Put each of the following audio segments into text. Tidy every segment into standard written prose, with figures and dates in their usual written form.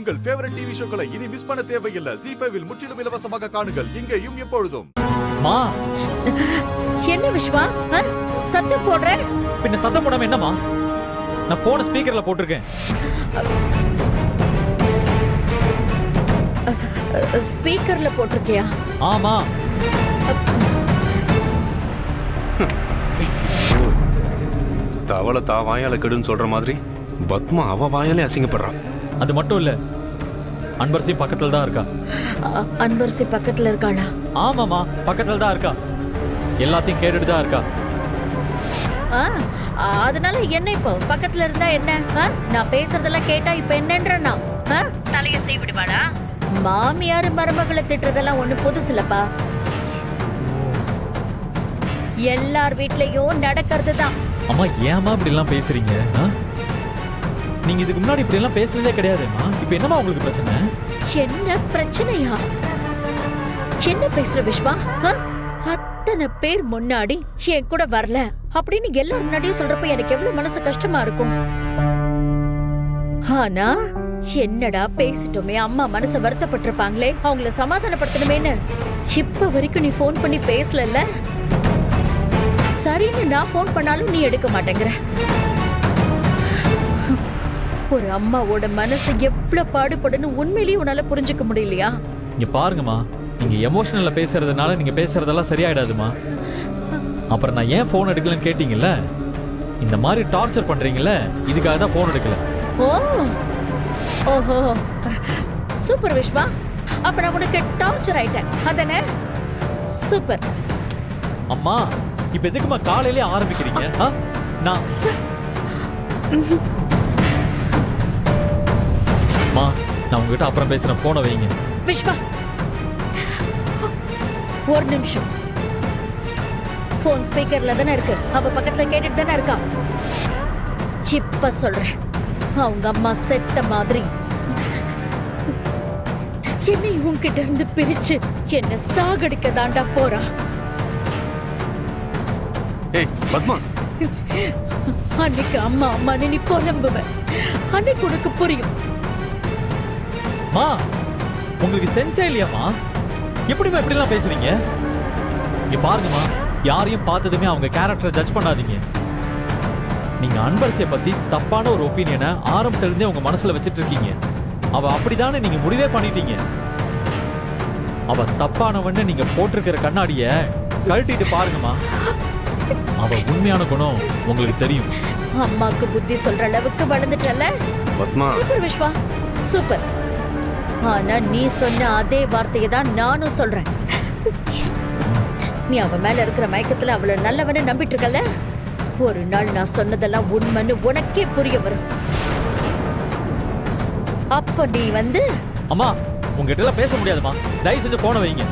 உங்கள் favourite TV ஷோக்களை இனி miss பண்ண தேவையில்லை. ZEE5 இல் முற்றிலும் இலவசமாக காணுங்கள். இங்கேயும் எப்பொழுதும். மா என்ன விஸ்வா சத்தம் போடுற? பின்ன சத்தம் போடாம என்னமா? நான் போன ஸ்பீக்கர்ல போட்டிருக்கேன். ஸ்பீக்கர்ல போட்டிருக்கியா? ஆமா. தவளை தா வாயால கெடுன்னு சொல்ற மாதிரி பத்மா அவ வாயாலே அசிங்கப்படுறான். அது மட்டும் இல்ல, அன்பரசி பக்கத்துல தான் இருக்கா. அன்பரசி பக்கத்துல இருக்காளா? ஆமாமா, பக்கத்துல தான் இருக்கா. எல்லாத்தையும் கேட்டுட்டு தான் இருக்கா. அதனால என்ன இப்போ பக்கத்துல இருந்தா என்ன? நான் பேசுறதெல்லாம் கேட்டா இப்ப என்னன்றா தலைய செய்விடுவாளா? மாமியாரு மருமகளை திட்டுறதெல்லாம் ஒண்ணு புதுசு இல்லப்பா. எல்லார் வீட்லயும் நடக்கிறது தான். அம்மா ஏமா இப்படி எல்லாம் பேசுறீங்க? நீங்க இதுக்கு முன்னாடி இப்படி எல்லாம் பேசுறதே கிடையாதுமா. இப்ப என்னமா உங்களுக்கு பிரச்சனை? என்ன பிரச்சனையா? என்ன பேசுற விஸ்வா? அத்தனை பேர் முன்னாடி என் கூட வரல அப்படின்னு எல்லாரும் முன்னாடியும் சொல்றப்ப எனக்கு எவ்வளவு மனசு கஷ்டமா இருக்கும். ஆனா என்னடா பேசிட்டோமே, அம்மா மனச வருத்தப்பட்டிருப்பாங்களே, அவங்கள சமாதானப்படுத்தணுமேன்னு இப்ப வரைக்கும் நீ போன் பண்ணி பேசல. சரின்னு நான் போன் பண்ணாலும் நீ எடுக்க மாட்டேங்கிற. ஒரு அம்மாவோட மனசு எவ்வளவு பாடுபடுன்னு உண்மையிலேயே உன்னால புரிஞ்சுக்க முடியலையா? இங்க பாருங்கம்மா, நீங்க எமோஷனல்ல பேசுறதுனால நீங்க பேசுறதெல்லாம் சரியாயிடாதுமா. அப்புறம் நான் ஏன் போன் எடுக்கலன்னு கேட்டீங்கல்ல, இந்த மாதிரி டார்ச்சர் பண்றீங்கல்ல, இதுக்காக தான் போன் எடுக்கல. ஓஹோ சூப்பர் விஸ்வா. அப்ப நான் உனக்கு டார்ச்சர் ஆயிட்டேன் அதானே? சூப்பர். அம்மா இப்ப எதுக்குமா காலையிலே ஆரம்பிக்கிறீங்க? நான் உங்ககிட்ட அப்புறம் பேசுறேன், போனை வைங்க. விஸ்வா ஒரு நிமிஷம். போன் ஸ்பீக்கர்ல தானே இருக்கு, அவ பக்கத்துல கேட்டுட்டு தானே இருக்கா. இப்ப சொல்றேன், அவங்க அம்மா செத்த மாதிரி என்னை உன்கிட்ட இருந்து பிரிச்சு என்ன சாகடிக்க தாண்டா போறா. ஏய் பத்மா, அன்னைக்கு அம்மா அம்மா நீ புலம்புவ, அன்னைக்கு உனக்கு புரியும். மா உங்களுக்கு சென்ஸே இல்லையாமா? எப்படிமா இப்படி எல்லாம் பேசுறீங்க? இங்க பாருங்கம்மா, யாரையும் பார்த்ததுமே அவங்க கேரக்டரை ஜட்ஜ் பண்ணாதீங்க. நீங்க அன்பரசியை பத்தி தப்பான ஒரு ஒப்பீனியனை ஆரம்பத்துல இருந்தே உங்க மனசுல வச்சிட்டு இருக்கீங்க. அவ அப்படிதானே நீங்க முடிவே பண்ணிட்டீங்க. அவ தப்பானவன்னு நீங்க போட்டிருக்கிற கண்ணாடிய கழட்டிட்டு பாருங்கம்மா, அவ உண்மையான குணம் உங்களுக்கு தெரியும். அம்மாக்கு புத்தி சொல்ற அளவுக்கு வளர்ந்துட்டல பத்மா. Super Vishwa, super. ஆனா நீ சொன்ன அதே வார்த்தையை தான் நானும் சொல்றேன். நீ அவ மேல இருக்கிற மயக்கத்துல அவளை நல்லவன்னு நம்பிட்டு இருக்கல. ஒரு நாள் நான் சொன்னதெல்லாம் உண்மைன்னு உனக்கே புரிய வரும். அப்ப நீ வந்து அம்மா உங்ககிட்ட எல்லாம் பேச முடியாதுமா, தயவு செஞ்சு போன வைங்க.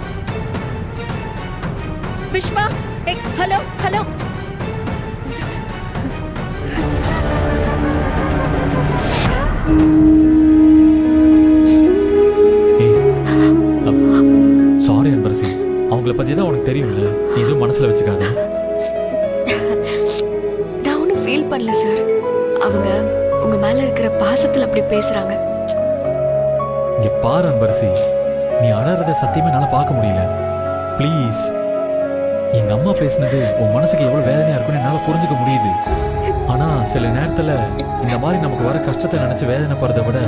Vishwa, hello hello. Sorry Anbarasi, அவங்கள பத்தி தான் உனக்கு தெரியும்ல, நீ எதுவும் மனசுல வச்சுக்காத. நான் ஒன்றும் ஃபீல் பண்ணல சார். அவங்க உங்க மேல இருக்கிற பாசத்துல அப்படி பேசுறாங்க. இங்க பாரு அன்பரசி, நீ அழறத சத்தியமே என்னால பார்க்க முடியல. ப்ளீஸ், எங்க அம்மா பேசினது உன் மனசுக்கு எவ்வளவு வேதனையா இருக்குன்னு என்னால புரிஞ்சுக்க முடியுது. ஆனா சில நேரத்துல இந்த மாதிரி நமக்கு வர கஷ்டத்தை நினைச்சு வேதனைப்படுறதை விட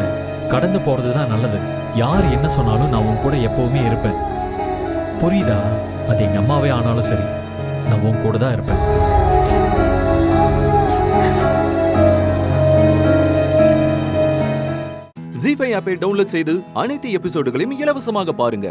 கடந்து போறதுதான் நல்லது. யார் என்ன சொன்னாலும் நான் உன் கூட எப்பவுமே இருப்பேன், புரியுதா? அது எங்க அம்மாவே ஆனாலும் சரி, நான் உன் கூட தான் இருப்பேன். ZEE5 ஆப்பை டவுன்லோட் செய்து அனைத்து எபிசோடுகளையும் இலவசமாக பாருங்க.